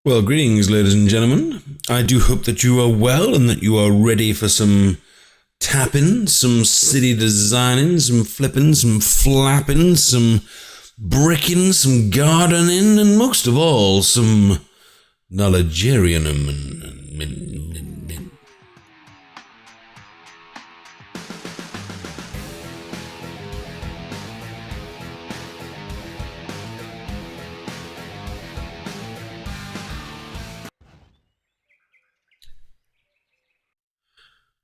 Well, greetings, ladies and gentlemen. I do hope that you are well and that you are ready for some tapping, some city designing, some flipping, some flapping, some bricking, some gardening, and most of all, some Knowledgeum.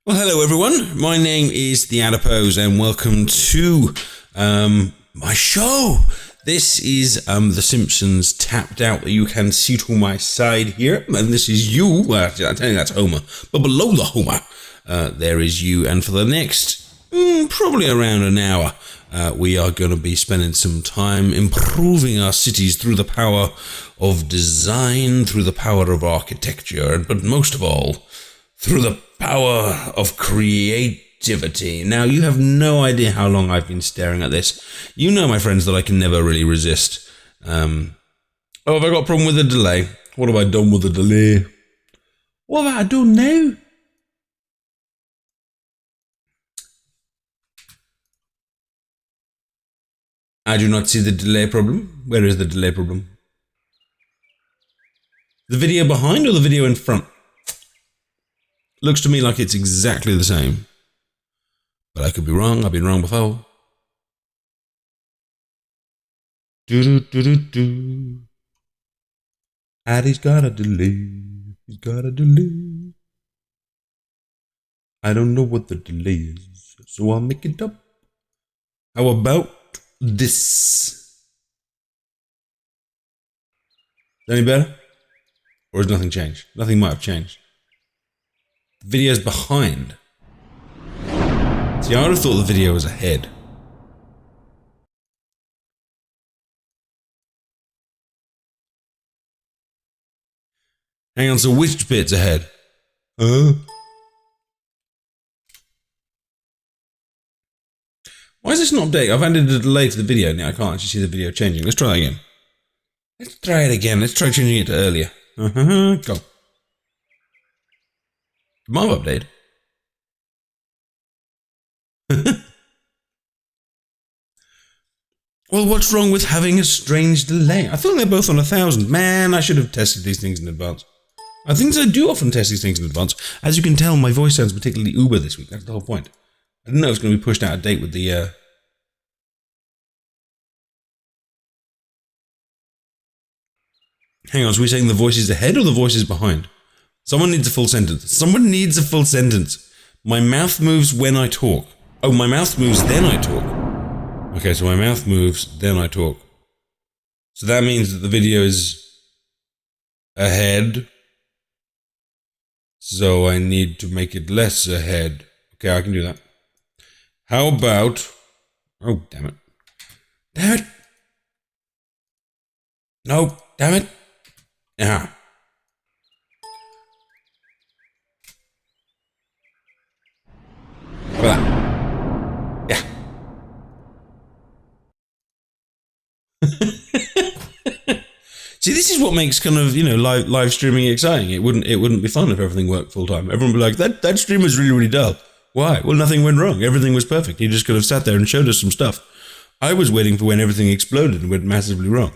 Well, hello everyone. My name is The Adipose, and welcome to my show. This is The Simpsons tapped out that you can see to my side here, and this is you. Well, I tell you that's Homer, but below the Homer, there is you. And for the next probably around an hour, we are going to be spending some time improving our cities through the power of design, through the power of architecture, but most of all, through the power of creativity. Now, you have no idea how long I've been staring at this. You know, my friends, that I can never really resist. Have I got a problem with the delay? What have I done with the delay? What have I done now? I do not see the delay problem. Where is the delay problem? The video behind or the video in front? Looks to me like it's exactly the same. But I could be wrong. I've been wrong before. Do. Addie's got a delay. He's got a delay. I don't know what the delay is, so I'll make it up. How about this? Any better? Or has nothing changed? Nothing might have changed. The video's behind. See, I would have thought the video was ahead. Hang on, so which bit's ahead? Why is this not updated? I've added a delay to the video. Now I can't actually see the video changing. Let's try that again. Let's try it again. Let's try changing it to earlier. Go. Might have updated. Well, what's wrong with having a strange delay? I thought they're both on 1,000. Man, I should have tested these things in advance. I think I do often test these things in advance. As you can tell, my voice sounds particularly uber this week. That's the whole point. I didn't know it was going to be pushed out of date with the... Hang on, so we're saying the voice is ahead or the voice is behind? Someone needs a full sentence. Someone needs a full sentence. My mouth moves when I talk. Oh, my mouth moves then I talk. Okay, so my mouth moves, then I talk. So that means that the video is ahead. So I need to make it less ahead. Okay, I can do that. How about... Oh, damn it. Damn it! No, damn it! Yeah. How about that? Yeah. See, this is what makes kind of, live streaming exciting. It wouldn't be fun if everything worked full time. Everyone would be like, that stream was really, really dull. Why? Well, nothing went wrong. Everything was perfect. He just could have sat there and showed us some stuff. I was waiting for when everything exploded and went massively wrong.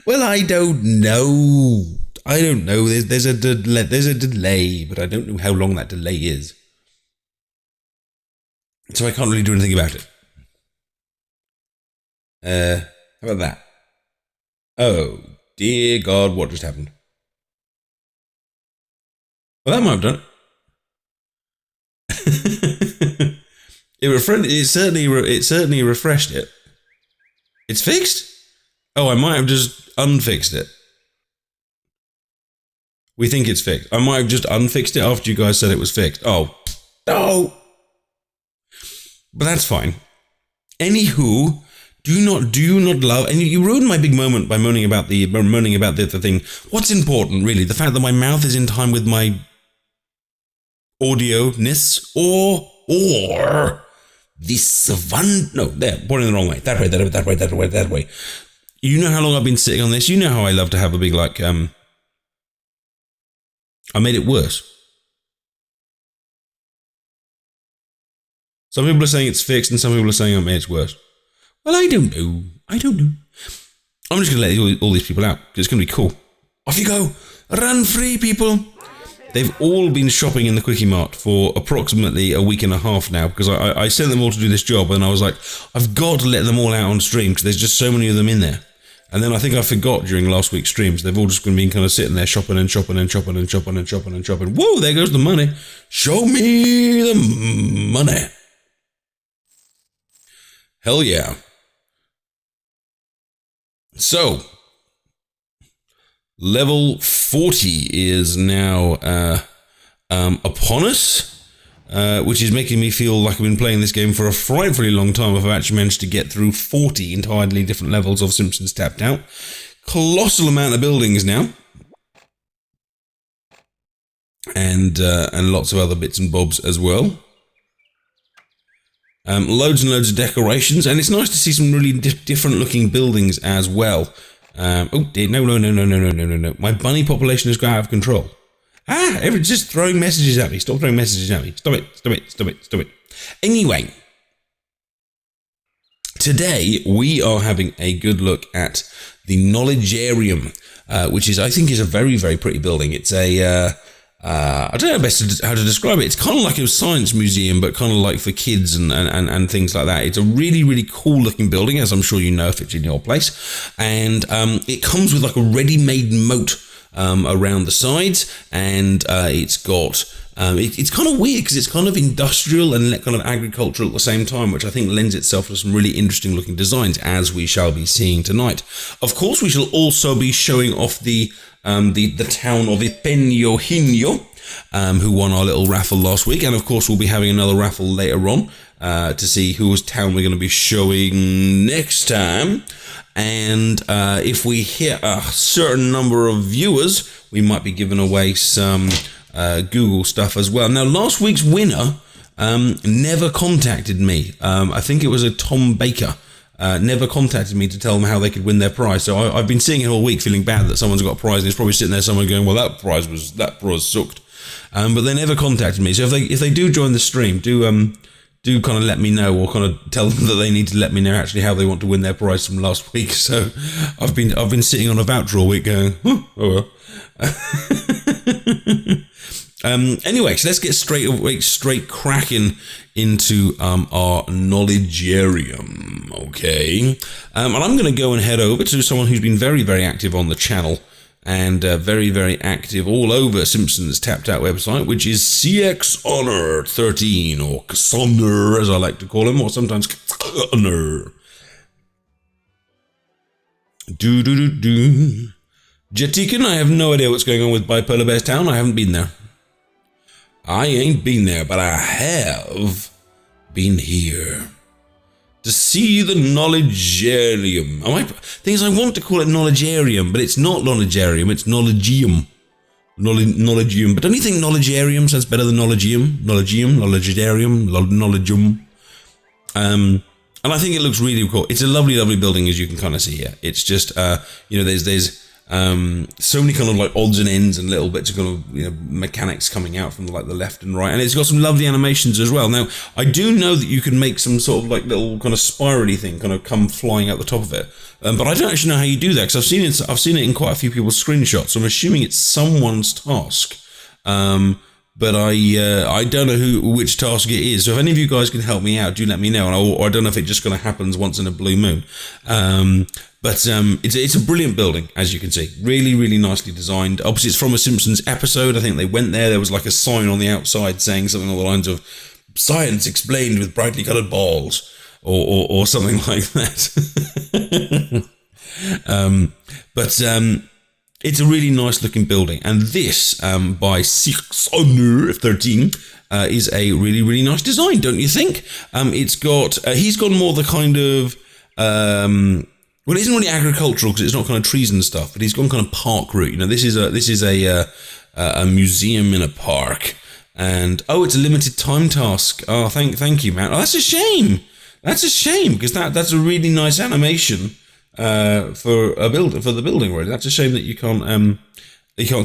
Well, I don't know. There's a delay, but I don't know how long that delay is. So I can't really do anything about it. How about that? Oh, dear God, what just happened? Well, that might have done it. It certainly refreshed it. It's fixed? Oh, I might have just unfixed it. We think it's fixed. I might have just unfixed it after you guys said it was fixed. Oh, no. But that's fine. Anywho, do not love, and you ruined my big moment by moaning about the thing. What's important, really? The fact that my mouth is in time with my audio-ness, or this one? No, there, pointing the wrong way. That way. you know how long I've been sitting on this. You know how I love to have a big, like, I made it worse. Some people are saying it's fixed and some people are saying I made it worse. Well, I don't know. I'm just going to let all these people out because it's going to be cool. Off you go. Run free, people. They've all been shopping in the Quickie Mart for approximately a week and a half now because I sent them all to do this job and I was like, I've got to let them all out on stream because there's just so many of them in there. And then I think I forgot during last week's streams. They've all just been kind of sitting there shopping and shopping and shopping and shopping and shopping and shopping. Whoa, there goes the money. Show me the money. Hell yeah. So, level 40 is now upon us, which is making me feel like I've been playing this game for a frightfully long time if I've actually managed to get through 40 entirely different levels of Simpsons Tapped Out. Colossal amount of buildings now. And lots of other bits and bobs as well. Loads and loads of decorations, and it's nice to see some really different looking buildings as well. Oh dear, no. My bunny population has got out of control. Everyone's just throwing messages at me. Stop throwing messages at me. Stop it. Anyway, today we are having a good look at the Knowledgeum, which I think is a very, very pretty building. It's a, I don't know best how to describe it. It's kind of like a science museum, but kind of like for kids and things like that. It's a really, really cool looking building, as I'm sure you know if it's in your place. And it comes with like a ready-made moat around the sides, and it's got it's kind of weird because it's kind of industrial and kind of agricultural at the same time, which I think lends itself to some really interesting looking designs, as we shall be seeing tonight. Of course, we shall also be showing off the town of Ipenyo, who won our little raffle last week, and of course we'll be having another raffle later on to see whose town we're going to be showing next time. And if we hit a certain number of viewers, we might be giving away some Google stuff as well. Now, last week's winner never contacted me. I think it was a Tom Baker. Never contacted me to tell them how they could win their prize. So I've been sitting here all week feeling bad that someone's got a prize, and it's probably sitting there someone going, well, that prize sucked. But they never contacted me. So if they do join the stream, do kind of let me know, or kind of tell them that they need to let me know actually how they want to win their prize from last week. So I've been sitting on a voucher all week going, oh well. Anyway, so let's get straight cracking into our Knowledgeum, okay? And I'm going to go and head over to someone who's been very, very active on the channel and very, very active all over Simpsons Tapped Out website, which is CX Honor 13, or Cassandra as I like to call him, or sometimes Cassandra. Jetikin, I have no idea what's going on with Bipolar Bears Town. I haven't been there. I ain't been there, but I have been here to see the Knowledgeum. Thing is, I want to call it Knowledgearium, but it's not Knowledgearium, it's Knowledgeum. Knowledgeum. But don't you think Knowledgearium sounds better than Knowledgeum? Knowledgeum. And I think it looks really cool. It's a lovely, lovely building, as you can kind of see here. It's just, there's so many kind of like odds and ends and little bits of kind of mechanics coming out from like the left and right, and it's got some lovely animations as well. Now I do know that you can make some sort of like little kind of spirally thing kind of come flying out the top of it, but I don't actually know how you do that because I've seen it in quite a few people's screenshots, so I'm assuming it's someone's task. But I don't know which task it is. So if any of you guys can help me out, do let me know. Or I don't know if it just kind of happens once in a blue moon. But it's a brilliant building, as you can see. Really, really nicely designed. Obviously, it's from a Simpsons episode. I think they went there. There was like a sign on the outside saying something along the lines of "Science explained with brightly coloured balls," or something like that. It's a really nice looking building, and this by 613 is a really, really nice design, don't you think? It's got he's gone more the kind of well, it isn't really agricultural because it's not kind of trees and stuff, but he's gone kind of park route. This is a museum in a park, and it's a limited time task. Oh, thank you, man. Oh, that's a shame. That's a shame because that's a really nice animation. for the building. Really, that's a shame that you can't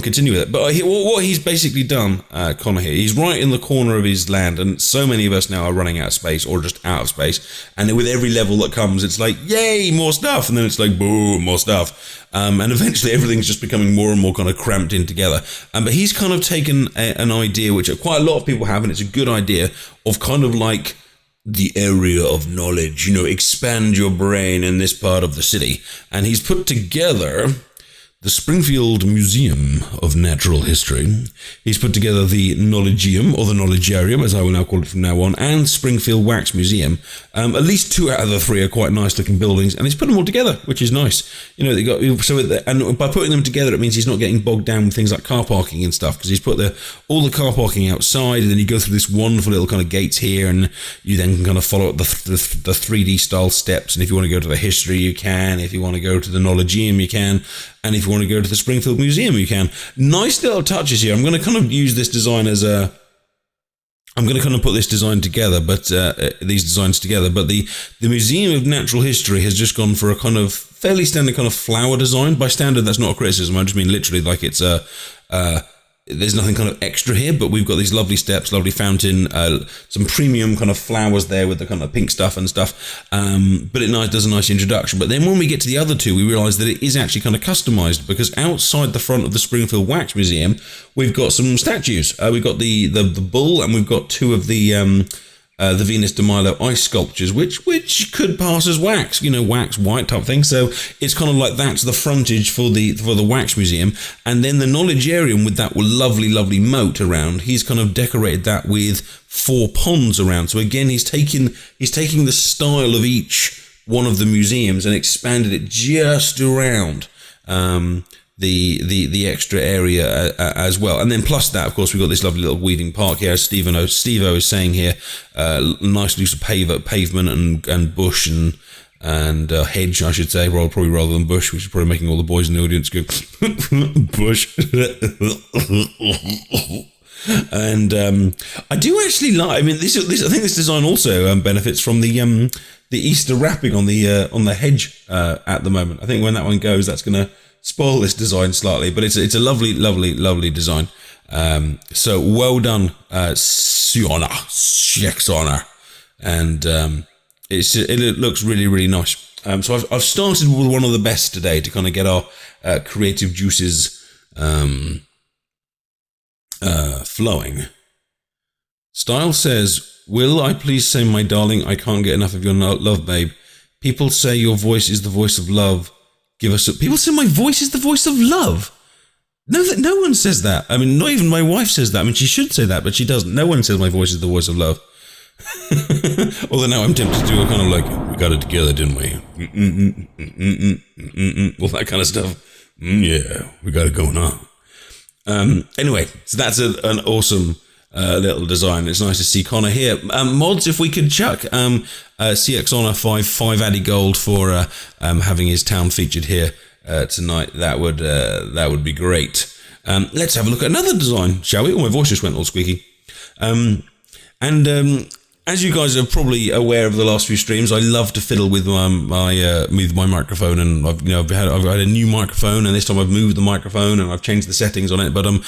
continue with it. But what he's basically done, Connor here, he's right in the corner of his land, and so many of us now are running out of space or just out of space. And with every level that comes, it's like, yay, more stuff. And then it's like, boom, more stuff. And eventually everything's just becoming more and more kind of cramped in together. But he's kind of taken an idea, which quite a lot of people have, and it's a good idea, of kind of like the area of knowledge, expand your brain in this part of the city. And he's put together the Springfield Museum of Natural History. He's put together the Knowledgeum, or the Knowledgearium, as I will now call it from now on, and Springfield Wax Museum. At least 2 out of the 3 are quite nice-looking buildings, and he's put them all together, which is nice. And by putting them together, it means he's not getting bogged down with things like car parking and stuff, because he's put all the car parking outside, and then you go through this wonderful little kind of gates here, and you then can kind of follow up the 3D-style steps, and if you want to go to the history, you can. If you want to go to the Knowledgeum, you can. And if you want to go to the Springfield Museum, you can. Nice little touches here. I'm going to kind of use this design I'm going to kind of put this design together, but these designs together. But the Museum of Natural History has just gone for a kind of fairly standard kind of flower design. By standard, that's not a criticism. I just mean literally like it's there's nothing kind of extra here, but we've got these lovely steps, lovely fountain, some premium kind of flowers there with the kind of pink stuff and stuff. But it does a nice introduction. But then when we get to the other two, we realise that it is actually kind of customised, because outside the front of the Springfield Wax Museum, we've got some statues. We've got the bull, and we've got 2 of the Venus de Milo ice sculptures, which could pass as wax, wax white type thing. So it's kind of like that's the frontage for the wax museum. And then the Knowledgearium, with that lovely moat around, he's kind of decorated that with 4 ponds around. So again, he's taking the style of each one of the museums and expanded it just around the extra area as well. And then plus that, of course, we've got this lovely little weaving park here, as Steve-O is saying here, nice loose pavement and bush and hedge, I should say, probably rather than bush, which is probably making all the boys in the audience go, bush. And I do actually like, I mean, this I think this design also benefits from the Easter wrapping on the hedge at the moment. I think when that one goes, that's going to spoil this design slightly, but it's a lovely design. So well done, Siona, and it looks really nice. So I've started with one of the best today to kind of get our creative juices flowing. Style says, "Will I please say, my darling, I can't get enough of your love, babe. People say your voice is the voice of love. Give us people say my voice is the voice of love. No one says that. I mean, not even my wife says that. I mean, she should say that, but she doesn't. No one says my voice is the voice of love." Although now I'm tempted to do a kind of like, we got it together, didn't we? All that kind of stuff. Yeah, we got it going on. Anyway, so that's an awesome little design. It's nice to see Connor here. Mods, if we could chuck CX Honor 5 Addy Gold for having his town featured here tonight, that would be great. Let's have a look at another design, shall we? Oh, my voice just went all squeaky. As you guys are probably aware of the last few streams, I love to fiddle with my microphone, and I've had a new microphone, and this time I've moved the microphone and I've changed the settings on it. But I'm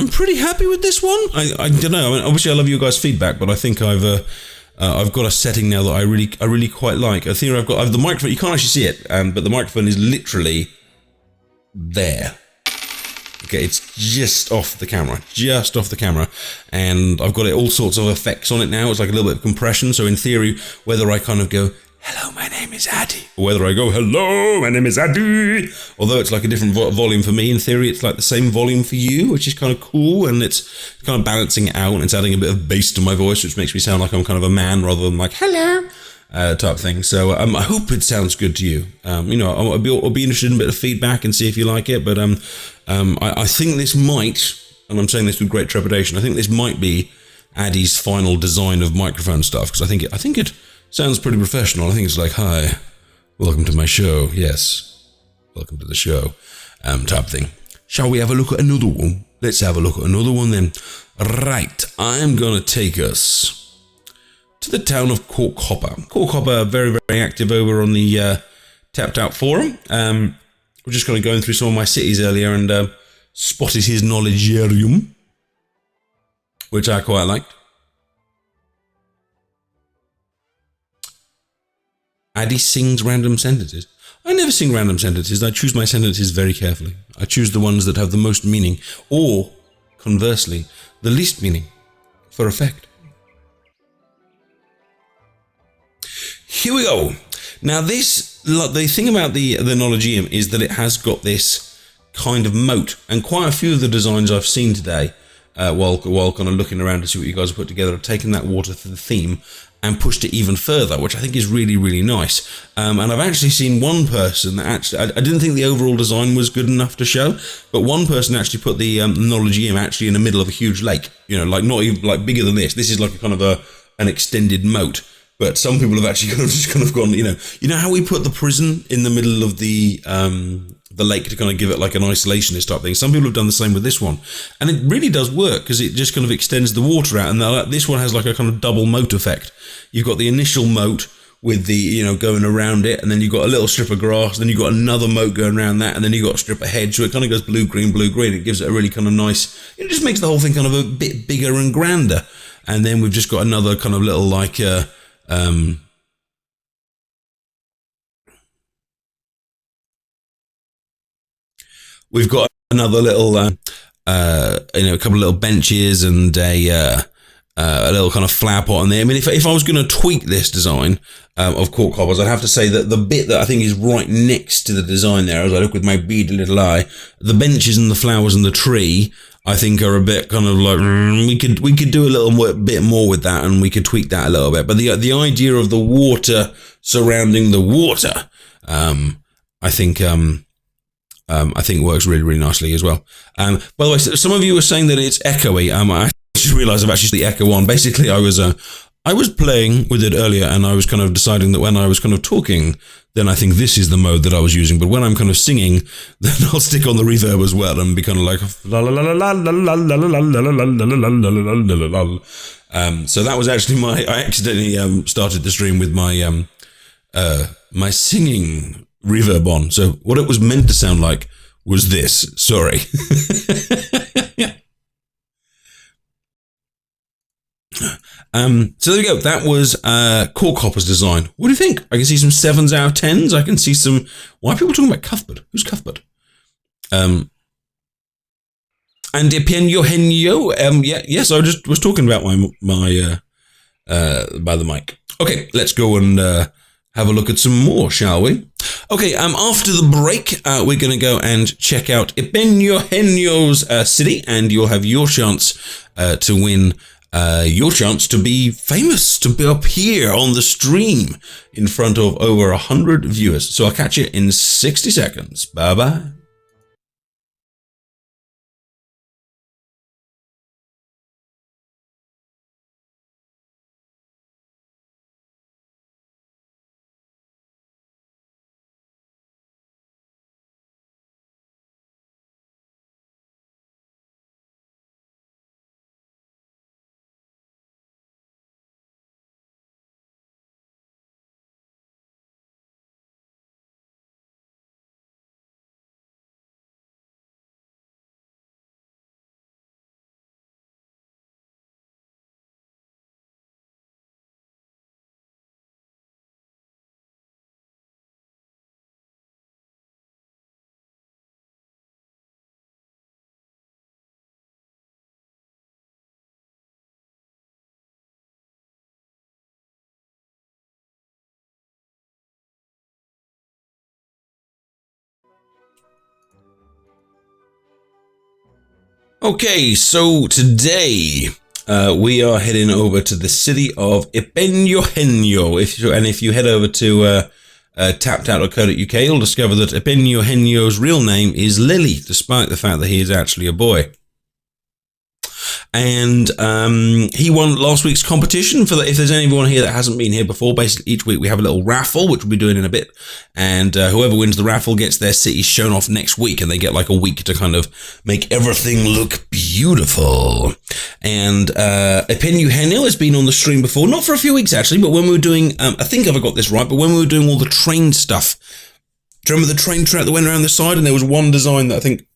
pretty happy with this one. I don't know. I mean, obviously I love your guys' feedback, but I think I've got a setting now that I really quite like. I think I've the microphone. You can't actually see it, but the microphone is literally there. Okay, it's just off the camera, and I've got all sorts of effects on it now. It's like a little bit of compression, so in theory, whether I kind of go, "Hello, my name is Addy," or whether I go, "Hello, my name is Addy," although it's like a different volume for me, in theory it's like the same volume for you, which is kind of cool, and it's kind of balancing it out, and it's adding a bit of bass to my voice, which makes me sound like I'm kind of a man rather than like, "Hello," type thing. So I hope it sounds good to you. I'll be interested in a bit of feedback and see if you like it, but I think this might, and I'm saying this with great trepidation, I think this might be Addy's final design of microphone stuff, because I think it sounds pretty professional. I think it's like, "Hi, welcome to my show." Yes, welcome to the show, type thing. Shall we have a look at another one? Let's have a look at another one then. Right, I'm gonna take us to the town of Cork Hopper. Cork Hopper, very, very active over on the Tapped Out forum. We're just kind of going through some of my cities earlier and spotted his Knowledgeum, which I quite liked. Addy sings random sentences. I never sing random sentences. I choose my sentences very carefully. I choose the ones that have the most meaning, or, conversely, the least meaning, for effect. Here we go. Now the thing about the Knowledgeum is that it has got this kind of moat, and quite a few of the designs I've seen today, while kind of looking around to see what you guys have put together, have taken that water for the theme and pushed it even further, which I think is really, really nice. And I've actually seen one person that actually, I didn't think the overall design was good enough to show, but one person actually put the Knowledgeum actually in the middle of a huge lake, you know, like not even like bigger than this. This is like a kind of an extended moat. But some people have actually kind of gone, you know how we put the prison in the middle of the lake to kind of give it like an isolationist type thing. Some people have done the same with this one, and it really does work because it just kind of extends the water out. And this one has like a kind of double moat effect. You've got the initial moat with the going around it, and then you've got a little strip of grass, then you've got another moat going around that, and then you've got a strip of hedge. So it kind of goes blue green. It gives it a really kind of nice. It just makes the whole thing kind of a bit bigger and grander. And then we've just got another kind of little like. We've got another little, a couple of little benches and a little kind of flower pot on there. I mean, if I was going to tweak this design of cork coppers, I'd have to say that the bit that I think is right next to the design there, as I look with my beady little eye, the benches and the flowers and the tree, I think are a bit kind of like we could do a little bit more with that, and we could tweak that a little bit. But the idea of the water surrounding the water, I think works really, really nicely as well. By the way, some of you were saying that it's echoey. I just realised I've actually the echo on. Basically, I was playing with it earlier, and I was kind of deciding that when I was kind of talking, then I think this is the mode that I was using. But when I'm kind of singing, then I'll stick on the reverb as well and be kind of like la la la la la la la la la la la la. So that was actually I accidentally started the stream with my my singing reverb on. So what it was meant to sound like was this. Sorry. So there we go. That was Cork Hopper's design. What do you think? I can see some 7s out of 10s. I can see some. Why are people talking about Cuthbert? Who's Cuthbert? And Epenio Henyo. Yes, I just was talking about my by the mic. Okay, let's go and have a look at some more, shall we? Okay, after the break, we're going to go and check out Epenio Henyo's city, and you'll have your chance to win. Your chance to be famous, to be up here on the stream in front of over 100 viewers. So I'll catch you in 60 seconds. Bye-bye. Okay, so today we are heading over to the city of Epenio Henyo. If you head over to tapped.co.uk, you'll discover that Epenio Henyo's real name is Lily, despite the fact that he is actually a boy. And he won last week's competition. If there's anyone here that hasn't been here before, basically each week we have a little raffle, which we'll be doing in a bit. And whoever wins the raffle gets their city shown off next week, and they get like a week to kind of make everything look beautiful. And Epenio Henyo has been on the stream before, not for a few weeks actually, but when we were doing, I think I've got this right, but when we were doing all the train stuff Do you remember the train track that went around the side? And there was one design that I think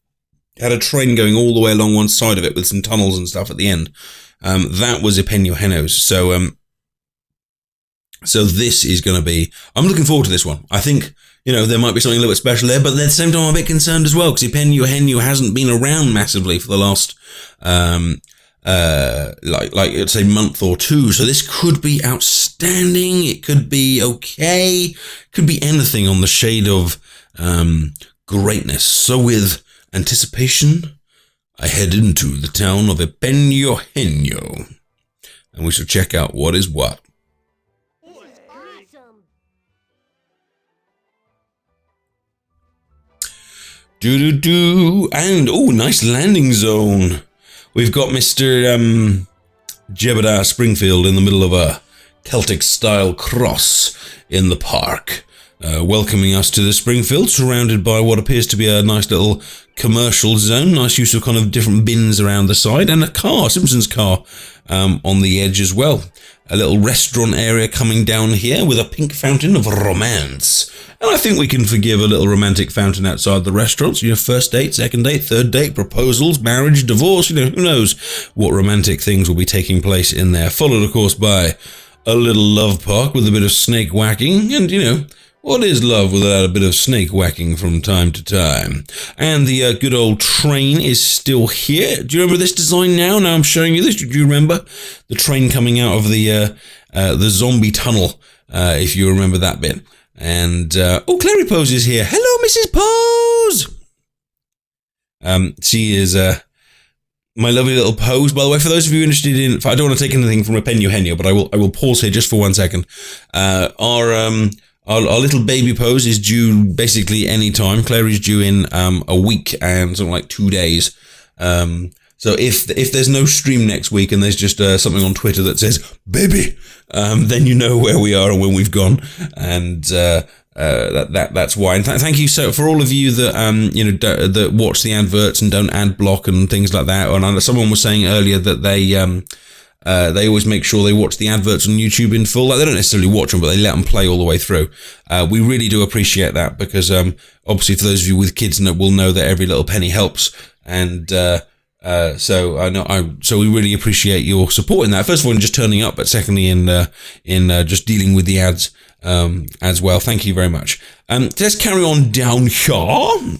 had a train going all the way along one side of it with some tunnels and stuff at the end. That was Ipenio Henos. So this is going to be... I'm looking forward to this one. I think, there might be something a little bit special there, but at the same time I'm a bit concerned as well, because Ipenio Henio hasn't been around massively for the last, let's say month or two. So this could be outstanding. It could be okay. Could be anything on the shade of greatness. So with anticipation, I head into the town of Ipenio Henio, and we shall check out what is what. And nice landing zone. We've got Mr. Jebediah Springfield in the middle of a Celtic-style cross in the park, welcoming us to the Springfield, surrounded by what appears to be a nice little commercial zone. Nice use of kind of different bins around the side, and a car, Simpsons car, on the edge as well. A little restaurant area coming down here with a pink fountain of romance. And I think we can forgive a little romantic fountain outside the restaurants. First date, second date, third date, proposals, marriage, divorce, who knows what romantic things will be taking place in there. Followed, of course, by a little love park with a bit of snake whacking. And, what is love without a bit of snake whacking from time to time? And the good old train is still here. Do you remember this design now? Now I'm showing you this. Do you remember the train coming out of the zombie tunnel, if you remember that bit? And, Clary Pose is here. Hello, Mrs. Pose! She is, my lovely little Pose. By the way, for those of you interested in, I don't want to take anything from Ipenio Henio, but I will pause here just for 1 second. Our little baby Pose is due basically any time. Clary's due in, a week and something like 2 days. So if there's no stream next week and there's just something on Twitter that says baby, then you know where we are and when we've gone, and that's why. And thank you so for all of you that that watch the adverts and don't ad block and things like that. And someone was saying earlier that they always make sure they watch the adverts on YouTube in full. Like, they don't necessarily watch them, but they let them play all the way through. We really do appreciate that, because obviously for those of you with kids will know that every little penny helps. And so we really appreciate your support in that. First of all, in just turning up, but secondly in just dealing with the ads as well. Thank you very much. Let's carry on down here.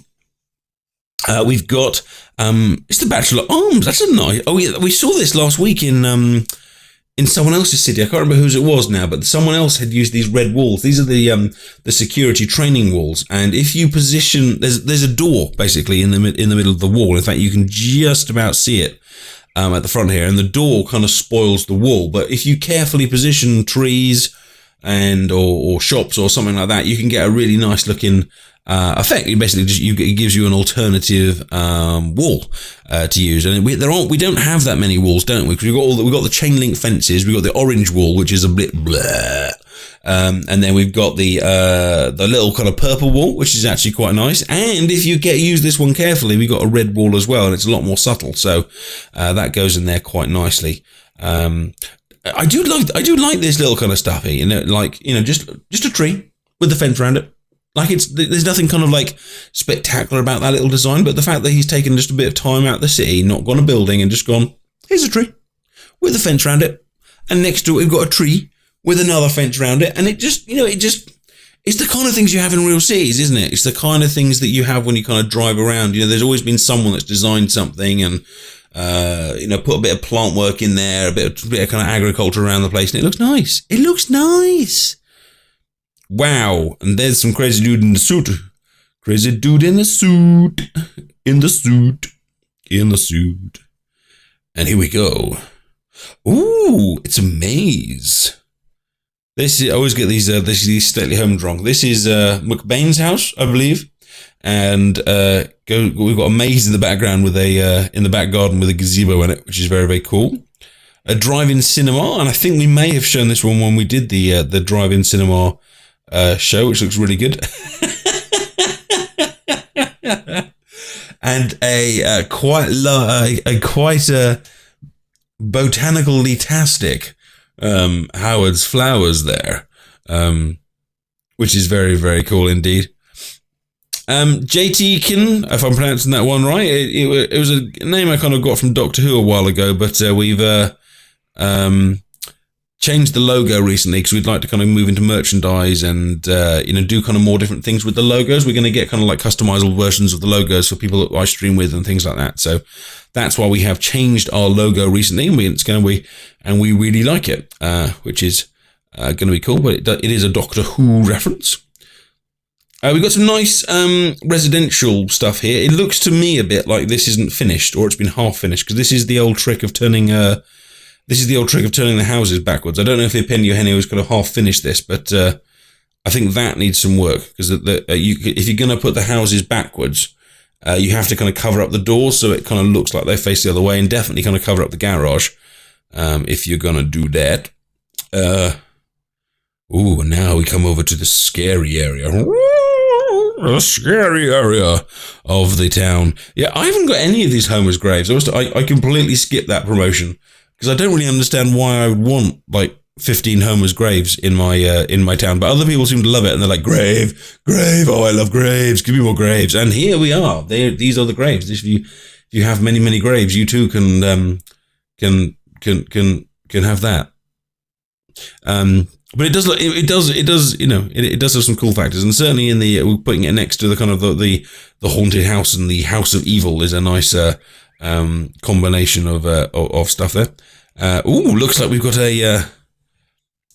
We've got it's the Bachelor Arms. That's a nice. Oh yeah, we saw this last week in someone else's city. I can't remember whose it was now, but someone else had used these red walls. These are the security training walls, and if you position, there's a door basically in the middle of the wall. In fact, you can just about see it at the front here, and the door kind of spoils the wall. But if you carefully position trees and or shops or something like that, you can get a really nice looking effect. It basically it gives you an alternative wall to use, and we don't have that many walls, don't we? Because we've got the chain link fences, we've got the orange wall, which is a bit bleh, and then we've got the little kind of purple wall, which is actually quite nice. And if you use this one carefully, we've got a red wall as well, and it's a lot more subtle, so that goes in there quite nicely. I do like this little kind of stuff here, just a tree with the fence around it. Like, there's nothing kind of like spectacular about that little design, but the fact that he's taken just a bit of time out of the city, not gone a building, and just gone, here's a tree with a fence around it, and next to it we've got a tree with another fence around it, and it just, it's the kind of things you have in real cities, isn't it? It's the kind of things that you have when you kind of drive around. There's always been someone that's designed something and put a bit of plant work in there, a bit of kind of agriculture around the place, and it looks nice. It looks nice. Wow, and there's some crazy dude in the suit. Crazy dude in the suit. In the suit. In the suit. And here we go. Ooh, it's a maze. I always get these stately home drunk. This is McBain's house, I believe. And we've got a maze in the background with in the back garden with a gazebo in it, which is very, very cool. A drive-in cinema, and I think we may have shown this one when we did the drive-in cinema show, which looks really good. And a quite botanically-tastic Howard's Flowers there, which is very, very cool indeed. JT-kin, if I'm pronouncing that one right. It was a name I kind of got from Doctor Who a while ago, but we've changed the logo recently because we'd like to kind of move into merchandise and do kind of more different things with the logos. We're going to get kind of like customizable versions of the logos for people that I stream with and things like that. So that's why we have changed our logo recently, and we really like it, which is going to be cool. But it is a Doctor Who reference. We've got some nice residential stuff here. It looks to me a bit like this isn't finished, or it's been half finished, because this is the old trick of turning the houses backwards. I don't know if Eugenio is going to half finish this, but I think that needs some work, because if you're going to put the houses backwards, you have to kind of cover up the doors so it kind of looks like they face the other way, and definitely kind of cover up the garage if you're going to do that. And now we come over to the scary area. The scary area of the town. Yeah, I haven't got any of these Homer's graves. I completely skipped that promotion because I don't really understand why I would want like 15 Homer's graves in my town. But other people seem to love it, and they're like, grave. Oh, I love graves. Give me more graves. And here we are. These are the graves. If you have many graves, you too can have that. But it does have some cool factors, and certainly we're putting it next to the kind of the haunted house and the house of evil is a nice combination of stuff there. Looks like we've got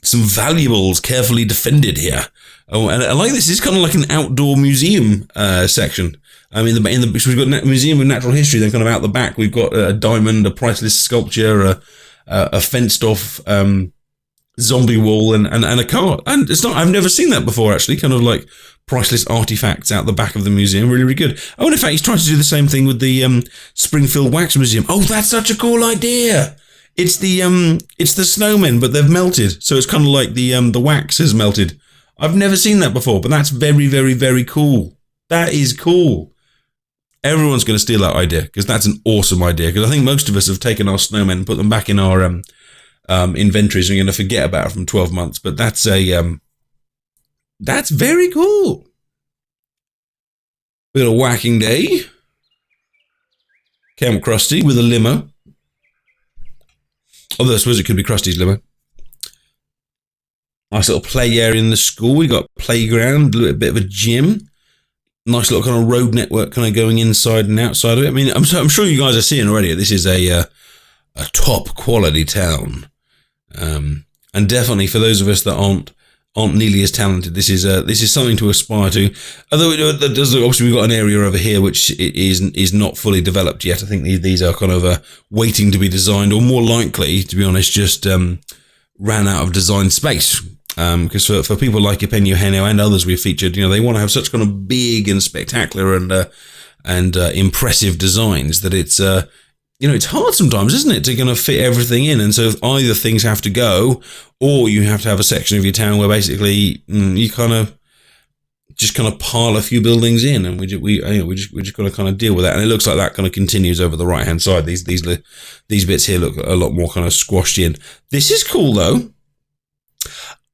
some valuables carefully defended here. Oh, and I like this. It's kind of like an outdoor museum section. I mean, we've got a museum of natural history. Then kind of out the back, we've got a diamond, a priceless sculpture, a fenced off zombie wall, and a cart. And it's not, I've never seen that before, actually. Kind of like priceless artifacts out the back of the museum. Really, really good. Oh, and in fact, he's trying to do the same thing with the Springfield Wax Museum. Oh, that's such a cool idea. It's the snowmen, but they've melted. So it's kind of like the wax has melted. I've never seen that before, but that's very, very, very cool. That is cool. Everyone's going to steal that idea, because that's an awesome idea. Because I think most of us have taken our snowmen and put them back in our inventories, and we're going to forget about it from 12 months. But that's very cool. We got a whacking day. Camp Krusty with a limo. Although I suppose it could be Krusty's limo. Nice little play area in the school. We got playground, a little bit of a gym. Nice little kind of road network kind of going inside and outside of it. I mean, I'm sure you guys are seeing already. This is a top quality town. And definitely for those of us that aren't nearly as talented, this is something to aspire to. Although obviously we've got an area over here which is not fully developed yet. I think these are kind of waiting to be designed, or more likely, to be honest, just ran out of design space. Because for people like Eugenio and others we've featured, they want to have such kind of big and spectacular and impressive designs that it's it's hard sometimes, isn't it, to kind of fit everything in? And so either things have to go, or you have to have a section of your town where basically you kind of pile a few buildings in, and we just got to kind of deal with that. And it looks like that kind of continues over the right hand side. These bits here look a lot more kind of squashed in. This is cool though.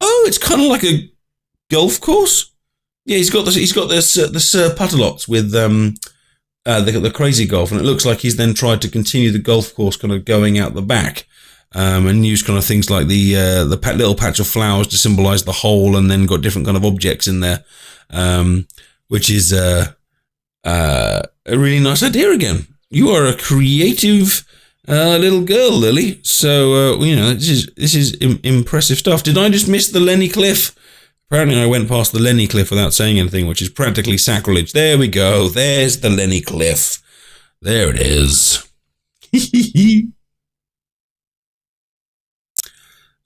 Oh, it's kind of like a golf course. Yeah, he's got the Sir Putterlots with the crazy golf, and it looks like he's then tried to continue the golf course kind of going out the back, and use kind of things like the little patch of flowers to symbolise the hole, and then got different kind of objects in there, which is a really nice idea again. You are a creative little girl, Lily. So this is impressive stuff. Did I just miss the Lenny Cliff? Apparently I went past the Lenny Cliff without saying anything, which is practically sacrilege. There we go. There's the Lenny Cliff. There it is.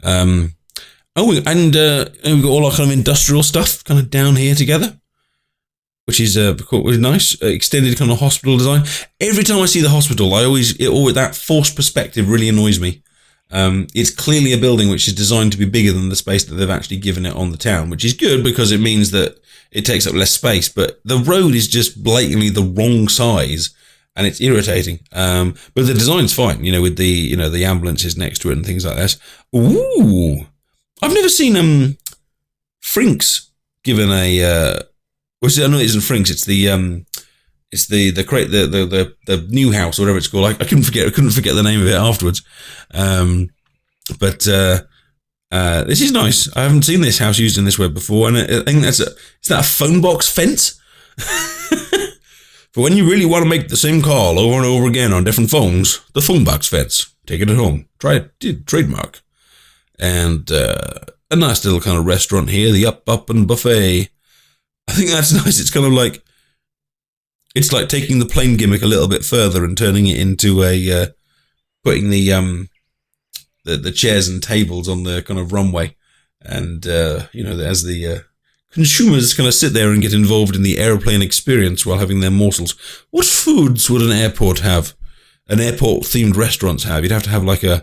And we've got all our kind of industrial stuff kind of down here together, which is nice. Extended kind of hospital design. Every time I see the hospital, that forced perspective really annoys me. It's clearly a building which is designed to be bigger than the space that they've actually given it on the town, which is good because it means that it takes up less space, but the road is just blatantly the wrong size, and it's irritating. But the design's fine, with the ambulances next to it and things like that. Ooh, I've never seen Frinks given a Which I know it isn't Frinks. It's the new house or whatever it's called. I couldn't forget the name of it afterwards. But this is nice. I haven't seen this house used in this way before, and I think is that a phone box fence? For when you really want to make the same call over and over again on different phones, the phone box fence. Take it at home. Try it. Trademark. And a nice little kind of restaurant here, the Up and Buffet. I think that's nice. It's kind of like, it's like taking the plane gimmick a little bit further and turning it into a putting the chairs and tables on the kind of runway, and as the consumers kind of sit there and get involved in the airplane experience while having their morsels. What foods would an airport have? An airport-themed restaurants have? You'd have to have like an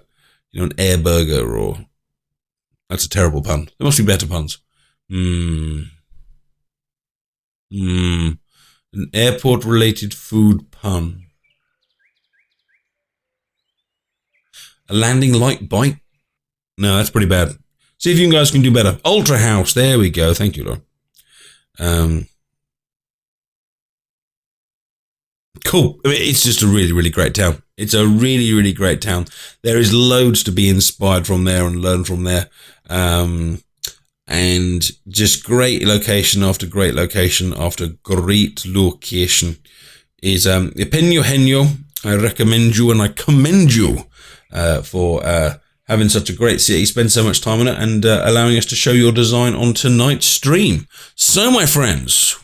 air burger, or... That's a terrible pun. There must be better puns. An airport-related food pun. A landing light bite? No, that's pretty bad. See if you guys can do better. Ultra House. There we go. Thank you, Lord. Cool. I mean, it's just a really, really great town. It's a really, really great town. There is loads to be inspired from there and learn from there. And just great location after great location after great location is Peño Genio. I recommend you and I commend you for having such a great city, spend so much time on it, and allowing us to show your design on tonight's stream. So, my friends,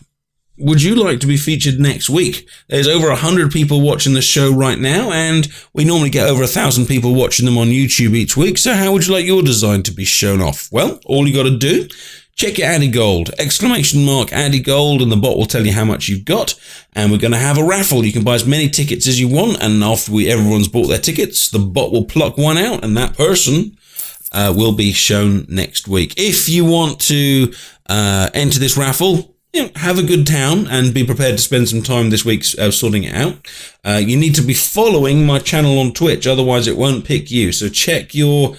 would you like to be featured next week? There's over 100 people watching the show right now, and we normally get over 1,000 people watching them on YouTube each week, so how would you like your design to be shown off? Well, all you got to do, check your Addy Gold, ! Addy Gold, and the bot will tell you how much you've got, and we're going to have a raffle. You can buy as many tickets as you want, and after everyone's bought their tickets, the bot will pluck one out, and that person will be shown next week. If you want to enter this raffle, have a good town and be prepared to spend some time this week sorting it out. You need to be following my channel on Twitch, otherwise it won't pick you. So check the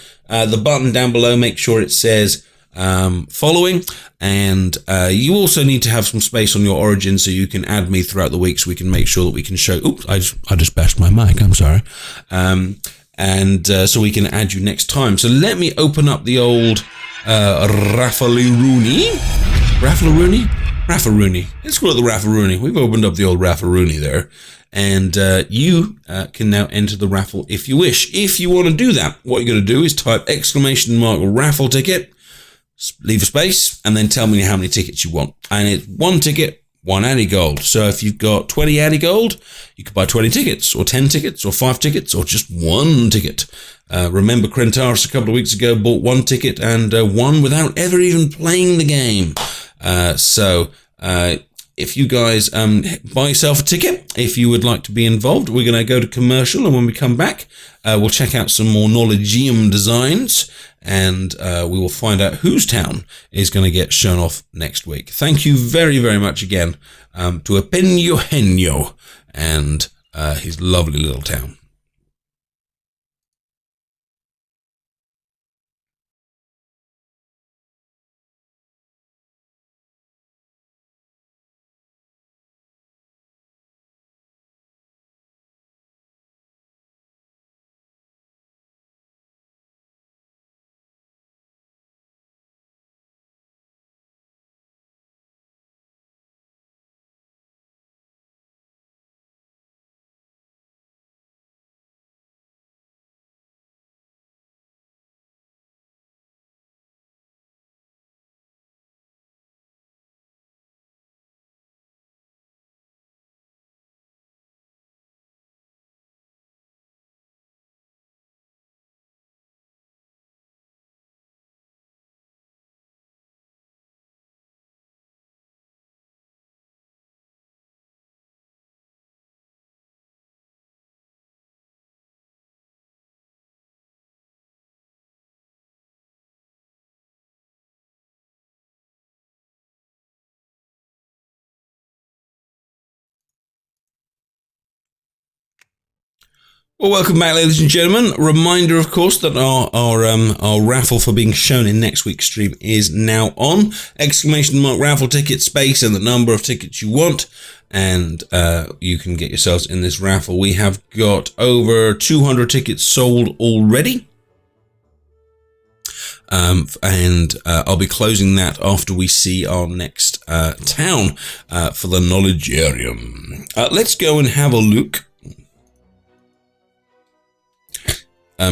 button down below, make sure it says following, and you also need to have some space on your origin so you can add me throughout the week, so we can make sure that we can show... Oops, I just bashed my mic, I'm sorry. So we can add you next time. So let me open up the old Raffalaroonie. Raffarooney. Let's call it the Raffarooney. We've opened up the old Raffarooney there. And you can now enter the raffle if you wish. If you want to do that, what you're going to do is type ! Raffle ticket, leave a space, and then tell me how many tickets you want. And it's one ticket, one Addy Gold. So if you've got 20 Addy Gold, you could buy 20 tickets, or 10 tickets, or 5 tickets, or just one ticket. Remember, Krentaris a couple of weeks ago bought one ticket and won without ever even playing the game. If you guys buy yourself a ticket, if you would like to be involved, we're going to go to commercial, and when we come back, we'll check out some more Knowledgeum designs, and we will find out whose town is going to get shown off next week. Thank you very, very much again to Peño Genio and his lovely little town. Well, welcome back, ladies and gentlemen. Reminder, of course, that our raffle for being shown in next week's stream is now on. Exclamation mark raffle ticket space and the number of tickets you want, and you can get yourselves in this raffle. We have got over 200 tickets sold already. I'll be closing that after we see our next town for the Knowledgeum. Let's go and have a look.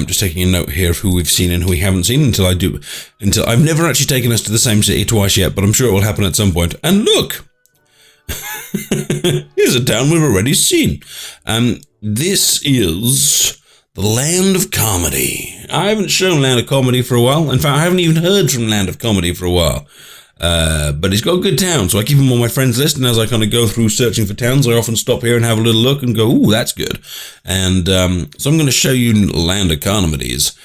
Just taking a note here of who we've seen and who we haven't seen until I've never actually taken us to the same city twice yet, but I'm sure it will happen at some point. And look, here's a town we've already seen. This is the Land of Comedy. I haven't shown Land of Comedy for a while. In fact, I haven't even heard from Land of Comedy for a while. But it's got a good town, so I keep them on my friends list, and as I kind of go through searching for towns, I often stop here and have a little look and go, ooh, that's good. And so I'm going to show you Land of Comedy's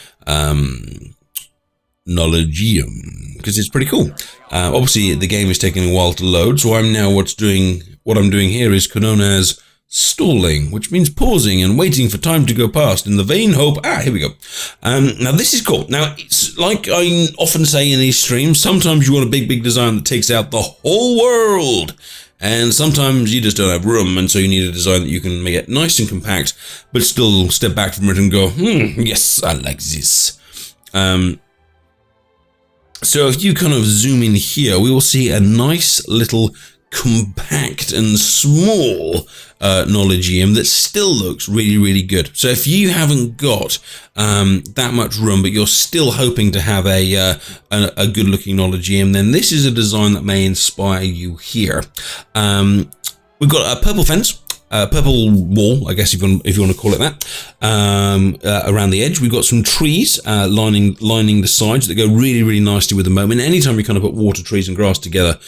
Knowledgeum, because it's pretty cool. Obviously, the game is taking a while to load, so what I'm doing here is known as stalling, which means pausing and waiting for time to go past in the vain hope. Here we go. Now this is cool. Now it's like I often say in these streams, sometimes you want a big design that takes out the whole world, and sometimes you just don't have room, and so you need a design that you can make it nice and compact, but still step back from it and go, yes, I like this. So if you kind of zoom in here, we will see a nice little compact and small Knowledgeum that still looks really good. So if you haven't got that much room, but you're still hoping to have a good looking Knowledgeum, then this is a design that may inspire you here. We've got a purple fence, purple wall, I guess if you want to call it that, around the edge. We've got some trees lining the sides that go really nicely with the moat. And anytime you kind of put water, trees and grass together,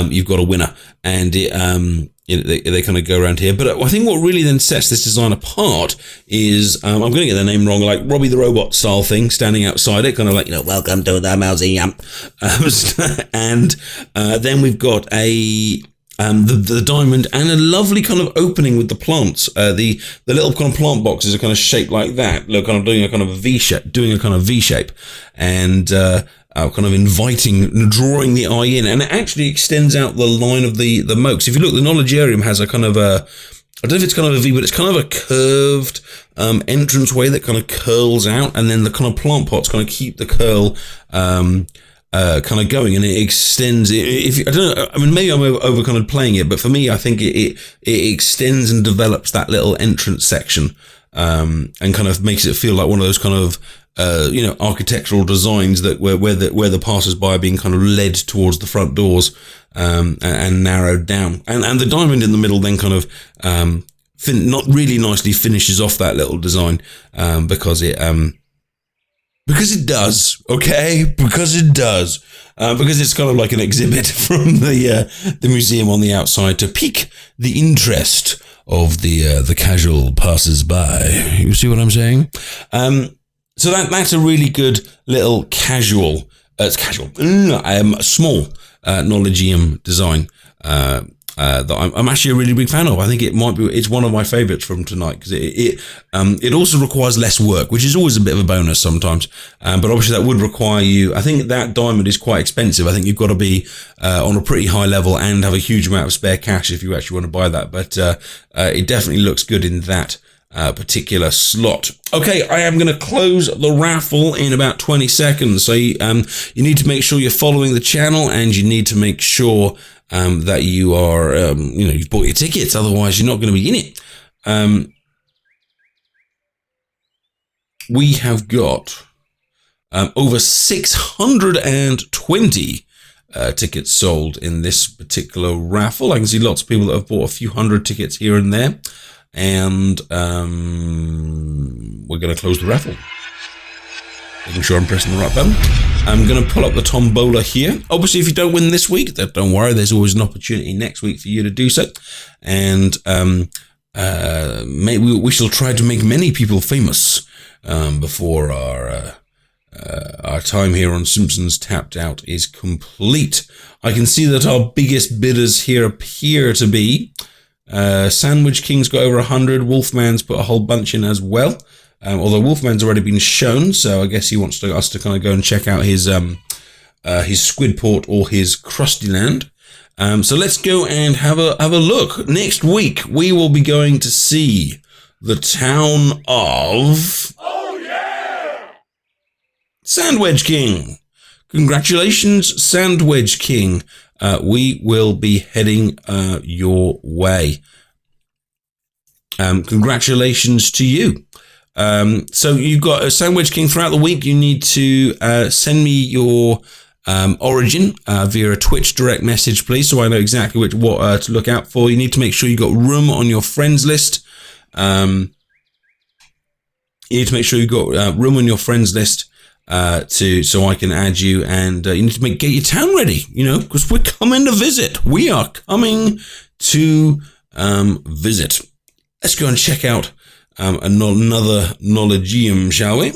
you've got a winner. And they kind of go around here. But I think what really then sets this design apart is, I'm going to get the name wrong, like Robbie the Robot style thing, standing outside it, kind of like, welcome to the museum. And then we've got the diamond and a lovely kind of opening with the plants. The little kind of plant boxes are kind of shaped like that. They're kind of doing a kind of V shape, and kind of inviting, drawing the eye in, and it actually extends out the line of the moat. So if you look, the Knowledgeum has a kind of I don't know if it's kind of a V, but it's kind of a curved entranceway that kind of curls out, and then the kind of plant pots kind of keep the curl kind of going, and it extends. I don't know, I mean, maybe I'm over kind of playing it, but for me, I think it extends and develops that little entrance section, and kind of makes it feel like one of those kind of architectural designs that where the passers-by are being kind of led towards the front doors, and narrowed down, and the diamond in the middle then kind of not really nicely finishes off that little design, because it does, okay? Because it's kind of like an exhibit from the museum on the outside to pique the interest of the casual passers-by. You see what I'm saying? So that's a really good little small Knowledgeum design that I'm actually a really big fan of. I think it's one of my favorites from tonight, because it also requires less work, which is always a bit of a bonus sometimes. But obviously that would require you, I think that diamond is quite expensive. I think you've got to be on a pretty high level and have a huge amount of spare cash if you actually want to buy that. But it definitely looks good in that particular slot. Okay, I am going to close the raffle in about 20 seconds. So you need to make sure you're following the channel, and you need to make sure that you are, you've bought your tickets. Otherwise, you're not going to be in it. We have got over 620 tickets sold in this particular raffle. I can see lots of people that have bought a few hundred tickets here and there. And we're going to close the raffle. Making sure I'm pressing the right button. I'm going to pull up the tombola here. Obviously, if you don't win this week, don't worry. There's always an opportunity next week for you to do so. And maybe we shall try to make many people famous before our time here on Simpsons Tapped Out is complete. I can see that our biggest bidders here appear to be Sandwich King's got over 100. Wolfman's put a whole bunch in as well. Although Wolfman's already been shown, so I guess he wants us to kind of go and check out his Squidport or his Krustyland. So let's go and have a look. Next week we will be going to see the town of Sandwich King. Congratulations, Sandwich King. We will be heading your way. Congratulations to you. So you've got a Sandwich King throughout the week. You need to send me your origin via a Twitch direct message, please, so I know exactly what to look out for. You need to make sure you got room on your friends list. You need to make sure you got room on your friends list so I can add you, and you need to get your town ready, because we're coming to visit. We are coming to visit. Let's go and check out another Knowledgeum, shall we?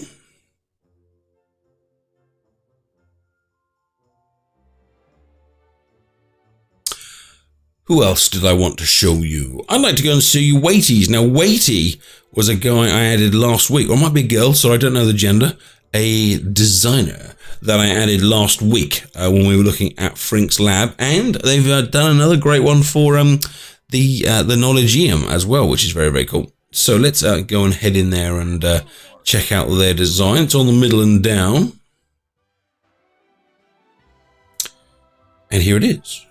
Who else did I want to show you? I'd like to go and show you Weighties. Now, Weighty was a guy I added last week, or it might be a girl, so I don't know the gender, a designer that I added last week when we were looking at Frink's Lab, and they've done another great one for the Knowledgeum as well, which is very, very cool. So let's go and head in there and check out their design. It's on the middle and down. And here it is.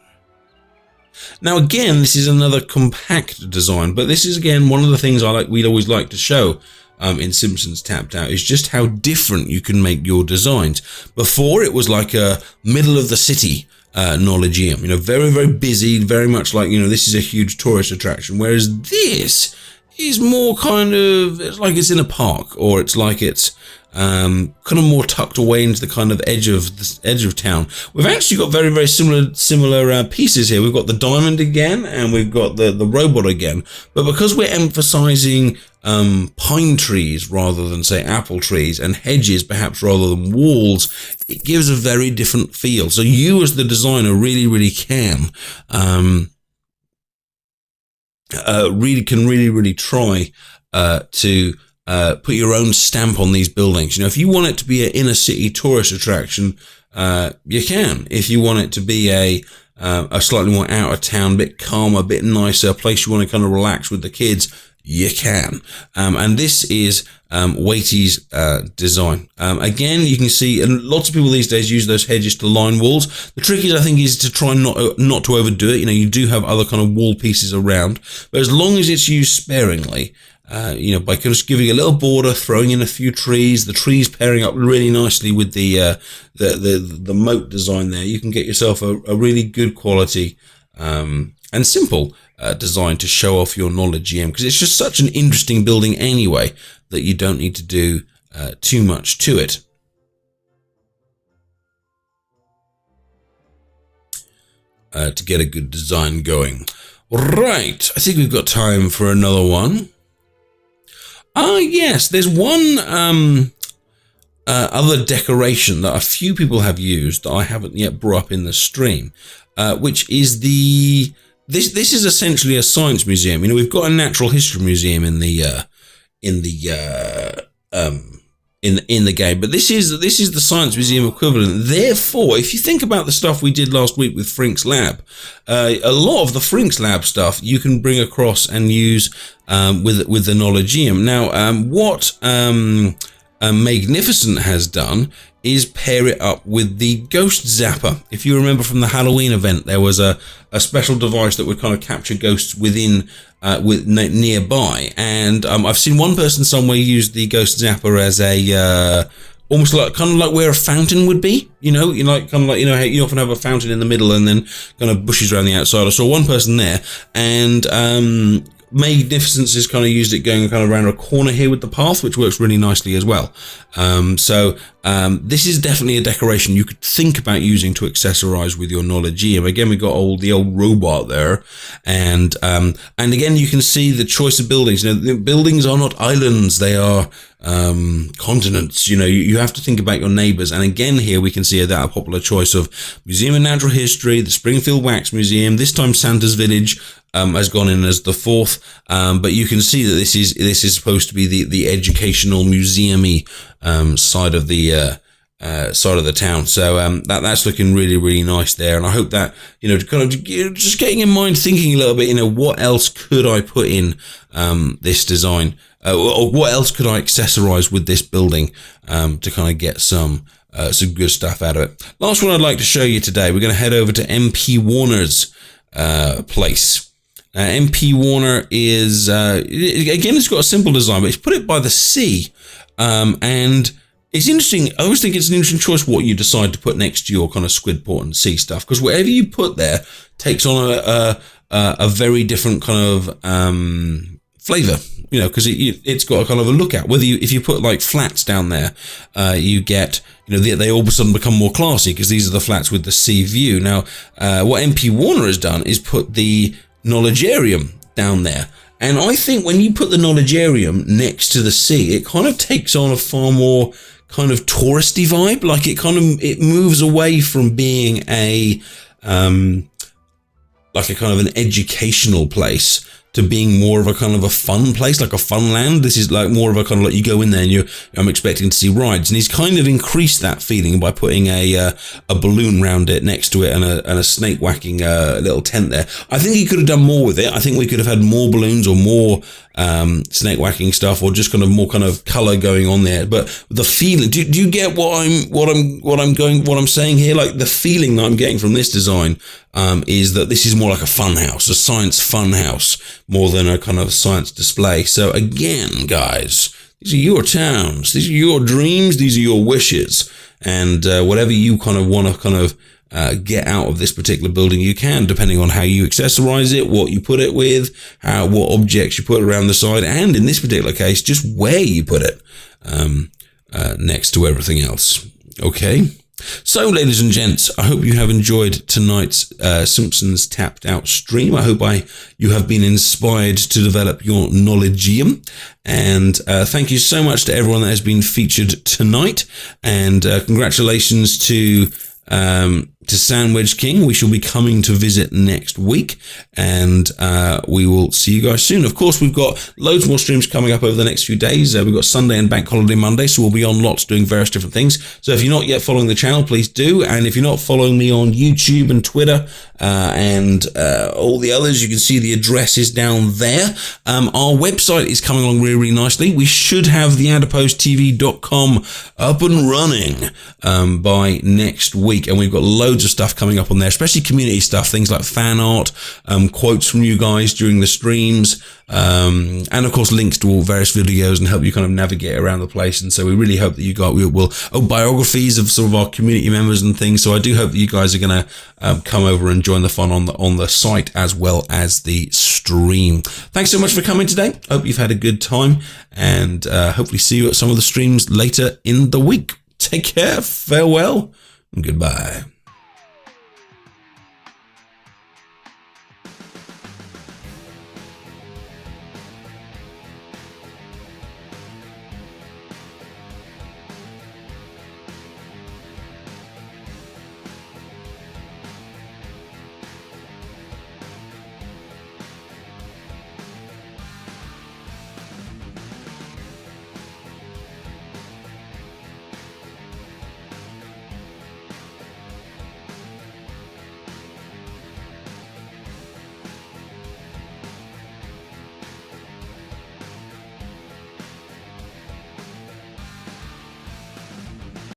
Now, again, this is another compact design, but this is, again, one of the things we'd always like to show in Simpsons Tapped Out, is just how different you can make your designs. Before, it was like a middle of the city Knowledgeum, very, very busy, very much like, this is a huge tourist attraction, whereas this is more kind of, it's like it's in a park, or it's like it's kind of more tucked away into the kind of edge of town. We've actually got very, very similar pieces here. We've got the diamond again, and we've got the robot again. But because we're emphasizing pine trees rather than, say, apple trees, and hedges perhaps rather than walls, it gives a very different feel. So you as the designer really, really can really try to put your own stamp on these buildings. If you want it to be an inner city tourist attraction, you can. If you want it to be a slightly more out of town, bit calmer, a bit nicer, a place you want to kind of relax with the kids, you can. And this is Weighty's design. Again, you can see, and lots of people these days use those hedges to line walls. The trick is, I think, is to try not to overdo it. You do have other kind of wall pieces around, but as long as it's used sparingly, by just giving a little border, throwing in a few trees, the trees pairing up really nicely with the moat design there, you can get yourself a really good quality and simple design to show off your Knowledgeum, because it's just such an interesting building anyway that you don't need to do too much to it. To get a good design going. Right, I think we've got time for another one. Yes, there's one other decoration that a few people have used that I haven't yet brought up in the stream, which is this is essentially a science museum. We've got a natural history museum in the game, but this is the science museum equivalent. Therefore, if you think about the stuff we did last week with Frink's Lab, a lot of the Frink's Lab stuff you can bring across and use with the Knowledgeum. Now, what Magnificent has done is pair it up with the Ghost Zapper. If you remember from the Halloween event, there was a special device that would kind of capture ghosts nearby, and I've seen one person somewhere use the Ghost Zapper as a almost like kind of like where a fountain would be. How you often have a fountain in the middle and then kind of bushes around the outside. I saw one person there, and Magnificence has kind of used it going kind of around a corner here with the path, which works really nicely as well. So this is definitely a decoration you could think about using to accessorize with your Knowledgeum. Again, we got the old robot there, and again you can see the choice of buildings. You know, the buildings are not islands; they are continents. You know, you have to think about your neighbors. And again, here we can see that a popular choice of Museum of Natural History, the Springfield Wax Museum. This time, Santa's Village has gone in as the fourth, but you can see that this is supposed to be the educational museumy side of the town. So that's looking really, really nice there. And I hope that, you know, kind of just getting in mind, thinking a little bit, you know, what else could I put in this design, or what else could I accessorize with this building to kind of get some good stuff out of it. Last one I'd like to show you today. We're going to head over to MP Warner's place. MP Warner is, again, it's got a simple design, but it's put it by the sea. And it's interesting. I always think it's an interesting choice what you decide to put next to your kind of Squidport and sea stuff, because whatever you put there takes on a very different kind of flavor, you know, because it's got a kind of a look at. If you put like flats down there, you get, you know, they all of a sudden become more classy because these are the flats with the sea view. Now, what MP Warner has done is put the Knowledgearium down there. And I think when you put the Knowledgearium next to the sea, it kind of takes on a far more kind of touristy vibe. Like it moves away from being like a kind of an educational place to being more of a kind of a fun place, like a fun land. This is like more of a kind of like you go in there and I'm expecting to see rides. And he's kind of increased that feeling by putting a balloon round it next to it and a snake whacking little tent there. I think he could have done more with it. I think we could have had more balloons or more snake whacking stuff, or just kind of more kind of color going on there. But the feeling, do you get what I'm saying here? Like the feeling that I'm getting from this design is that this is more like a fun house, a science fun house, more than a kind of science display. So again, guys, these are your towns, these are your dreams, these are your wishes, and whatever you kind of want to kind of get out of this particular building, you can, depending on how you accessorize it, what you put it with, what objects you put around the side, and in this particular case, just where you put it next to everything else. Okay. So, ladies and gents, I hope you have enjoyed tonight's Simpsons Tapped Out stream. I hope you have been inspired to develop your Knowledgeum. And thank you so much to everyone that has been featured tonight. And congratulations to Sandwich King. We shall be coming to visit next week, and we will see you guys soon. Of course, we've got loads more streams coming up over the next few days. We've got Sunday and Bank Holiday Monday, so we'll be on lots doing various different things. So if you're not yet following the channel, please do. And if you're not following me on YouTube and Twitter and all the others, you can see the addresses down there. Our website is coming along really, really nicely. We should have theadiposetv.com up and running by next week, and we've got loads of stuff coming up on there, especially community stuff, things like fan art, quotes from you guys during the streams, and of course links to all various videos and help you kind of navigate around the place. And so we really hope that you guys will biographies of some of our community members and things. So I do hope that you guys are going to come over and join the fun on the site as well as the stream. Thanks so much for coming today. Hope you've had a good time, and hopefully see you at some of the streams later in the week. Take care, farewell, and goodbye.